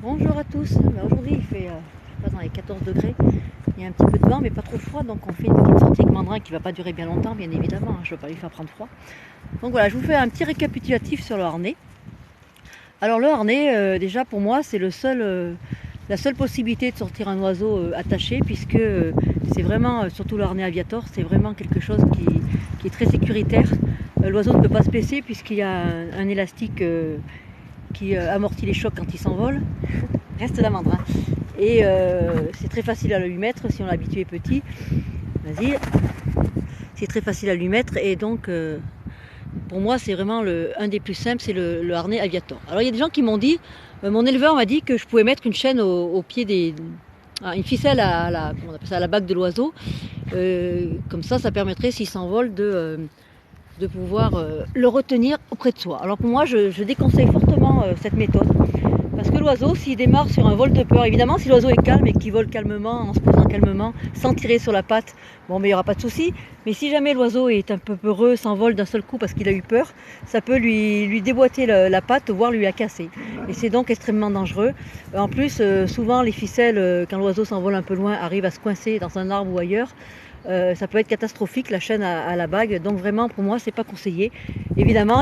Bonjour à tous. Aujourd'hui il fait je sais pas, dans les 14 degrés. Il y a un petit peu de vent mais pas trop froid, donc on fait une petite sortie avec Mandrin qui ne va pas durer bien longtemps bien évidemment, je ne veux pas lui faire prendre froid. Donc voilà, je vous fais un petit récapitulatif sur le harnais. Alors le harnais, déjà pour moi c'est la seule possibilité de sortir un oiseau attaché, puisque c'est vraiment, surtout le harnais Aviator, c'est vraiment quelque chose qui est très sécuritaire. L'oiseau ne peut pas se blesser puisqu'il y a un élastique qui amortit les chocs quand il s'envole. Reste là, Mandrin. Et c'est très facile à lui mettre si on l'habitué petit. Vas-y. C'est très facile à lui mettre, et donc pour moi c'est vraiment un des plus simples, c'est le harnais Aviator. Alors il y a des gens qui m'ont dit, mon éleveur m'a dit que je pouvais mettre une chaîne au pied une ficelle on appelle ça, à la bague de l'oiseau. Comme ça permettrait, s'il s'envole, de pouvoir le retenir auprès de soi. Alors pour moi je déconseille fortement cette méthode. Parce que l'oiseau, s'il démarre sur un vol de peur, évidemment si l'oiseau est calme et qu'il vole calmement, en se posant calmement, sans tirer sur la patte, bon, mais il n'y aura pas de souci. Mais si jamais l'oiseau est un peu peureux, s'envole d'un seul coup parce qu'il a eu peur, ça peut lui déboîter la patte, voire lui la casser. Et c'est donc extrêmement dangereux. En plus, souvent les ficelles, quand l'oiseau s'envole un peu loin, arrivent à se coincer dans un arbre ou ailleurs. Ça peut être catastrophique, la chaîne à la bague. Donc vraiment, pour moi, c'est pas conseillé. Évidemment,